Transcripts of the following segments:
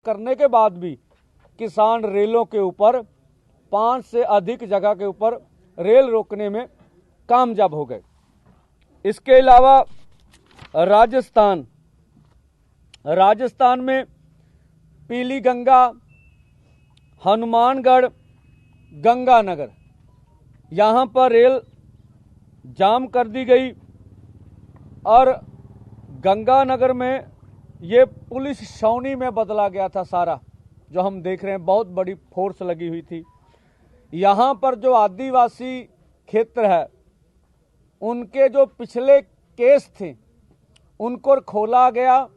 करने के बाद भी किसान रेलों के ऊपर 5 से अधिक जगह के ऊपर रेल रोकने में कामयाब हो गए। इसके अलावा राजस्थान में पीली गंगा, हनुमानगढ़, गंगानगर यहाँ पर रेल जाम कर दी गई और गंगानगर में ये पुलिस छावनी में बदला गया था सारा, जो हम देख रहे हैं बहुत बड़ी फोर्स लगी हुई थी। यहाँ पर जो आदिवासी क्षेत्र है उनके जो पिछले केस थे उनको खोला गया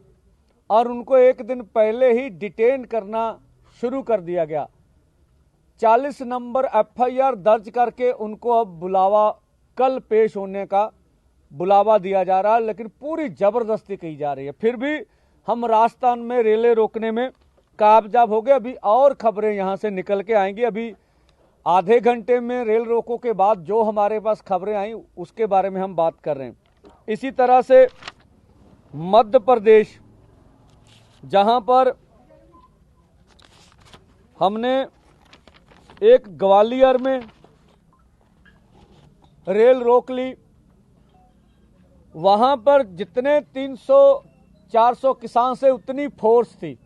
और उनको एक दिन पहले ही डिटेन करना शुरू कर दिया गया। 40 नंबर FIR दर्ज करके उनको अब बुलावा, कल पेश होने का बुलावा दिया जा रहा है, लेकिन पूरी जबरदस्ती की जा रही है। फिर भी हम राजस्थान में रेलें रोकने में कामयाब हो गए। अभी और खबरें यहां से निकल के आएंगी। अभी आधे घंटे में रेल रोको के बाद जो हमारे पास खबरें आई उसके बारे में हम बात कर रहे हैं। इसी तरह से मध्य प्रदेश, जहां पर हमने एक ग्वालियर में रेल रोक ली, वहां पर जितने 300-400 किसान से उतनी फोर्स थी,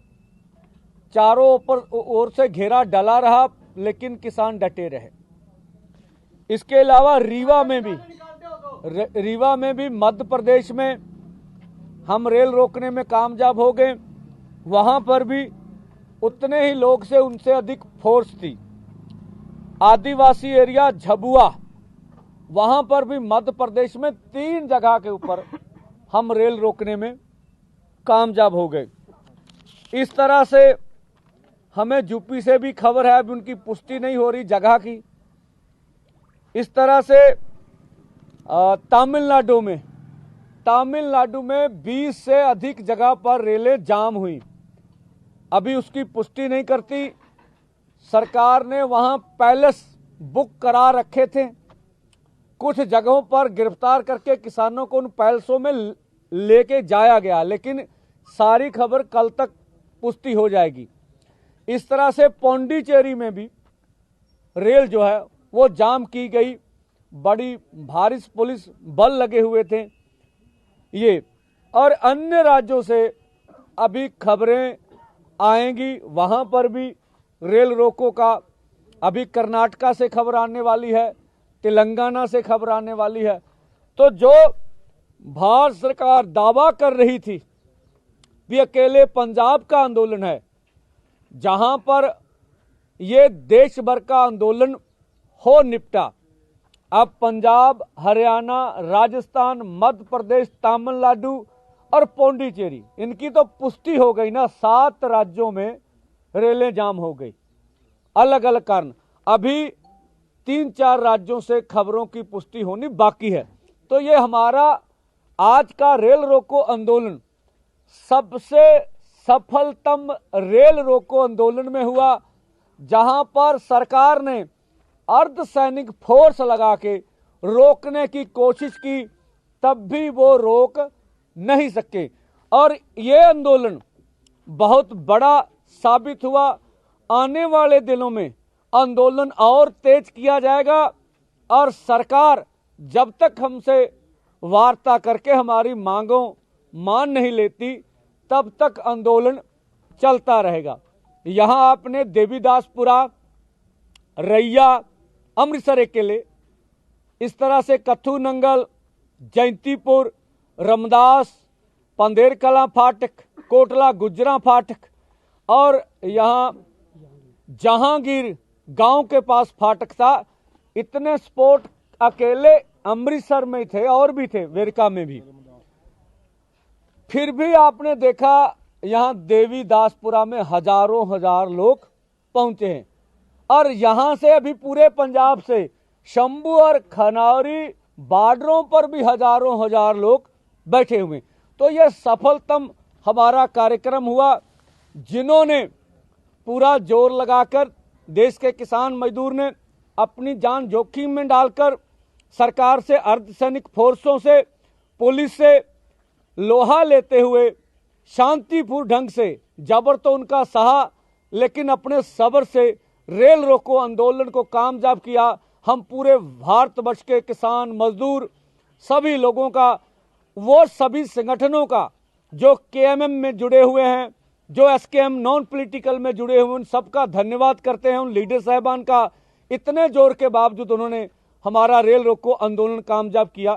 चारों ओर से घेरा डला रहा, लेकिन किसान डटे रहे। इसके अलावा रीवा में भी मध्य प्रदेश में हम रेल रोकने में कामयाब हो गए। वहां पर भी उतने ही लोग से उनसे अधिक फोर्स थी। आदिवासी एरिया झबुआ, वहां पर भी मध्य प्रदेश में 3 जगह के ऊपर हम रेल रोकने में कामयाब हो गए। इस तरह से हमें यूपी से भी खबर है, अभी उनकी पुष्टि नहीं हो रही जगह की। इस तरह से तमिलनाडु में 20 से अधिक जगह पर रेलें जाम हुई। अभी उसकी पुष्टि नहीं करती। सरकार ने वहां पैलेस बुक करा रखे थे, कुछ जगहों पर गिरफ्तार करके किसानों को उन पैलेसों में लेके जाया गया, लेकिन सारी खबर कल तक पुष्टि हो जाएगी। इस तरह से पौंडीचेरी में भी रेल जो है वो जाम की गई, बड़ी भारी पुलिस बल लगे हुए थे ये। और अन्य राज्यों से अभी खबरें आएंगी, वहां पर भी रेल रोको का अभी कर्नाटका से खबर आने वाली है, तेलंगाना से खबर आने वाली है। तो जो भारत सरकार दावा कर रही थी कि अकेले पंजाब का आंदोलन है, जहां पर ये देश भर का आंदोलन हो निपटा, अब पंजाब, हरियाणा, राजस्थान, मध्य प्रदेश, तमिलनाडु और पौंडीचेरी, इनकी तो पुष्टि हो गई ना। 7 राज्यों में रेलें जाम हो गई, अलग अलग कारण। अभी 3-4 राज्यों से खबरों की पुष्टि होनी बाकी है। तो ये हमारा आज का रेल रोको आंदोलन सबसे सफलतम रेल रोको आंदोलन में हुआ, जहां पर सरकार ने अर्धसैनिक फोर्स लगा के रोकने की कोशिश की, तब भी वो रोक नहीं सके। और ये आंदोलन बहुत बड़ा साबित हुआ। आने वाले दिनों में आंदोलन और तेज किया जाएगा और सरकार जब तक हमसे वार्ता करके हमारी मांगों मान नहीं लेती, तब तक आंदोलन चलता रहेगा। यहां आपने देवीदासपुरा, रैया, अमृतसर अकेले, इस तरह से कथू नंगल, जयंतीपुर, रमदास, पंदेर कला फाटक, कोटला गुजरा फाटक और यहां जहांगीर गांव के पास फाटक था। इतने स्पॉट अकेले अमृतसर में थे और भी थे वेरका में भी। फिर भी आपने देखा यहां देवीदासपुरा में हजार लोग पहुंचे हैं और यहां से अभी पूरे पंजाब से शंभू और खनौरी बॉर्डरों पर भी हजार लोग बैठे हुए। तो यह सफलतम हमारा कार्यक्रम हुआ, जिन्होंने पूरा जोर लगाकर देश के किसान मजदूर ने अपनी जान जोखिम में डालकर सरकार से, अर्धसैनिक फोर्सों से, पुलिस से लोहा लेते हुए शांतिपूर्ण ढंग से, जबर तो उनका सहा, लेकिन अपने सब्र से रेल रोको आंदोलन को कामयाब किया। हम पूरे भारतवर्ष के किसान, मजदूर, सभी लोगों का, वो सभी संगठनों का जो केएमएम में जुड़े हुए हैं, जो एसकेएम नॉन पॉलिटिकल में जुड़े हुए, उन सबका धन्यवाद करते हैं। उन लीडर साहबान का, इतने जोर के बावजूद उन्होंने हमारा रेल रोको आंदोलन कामयाब किया।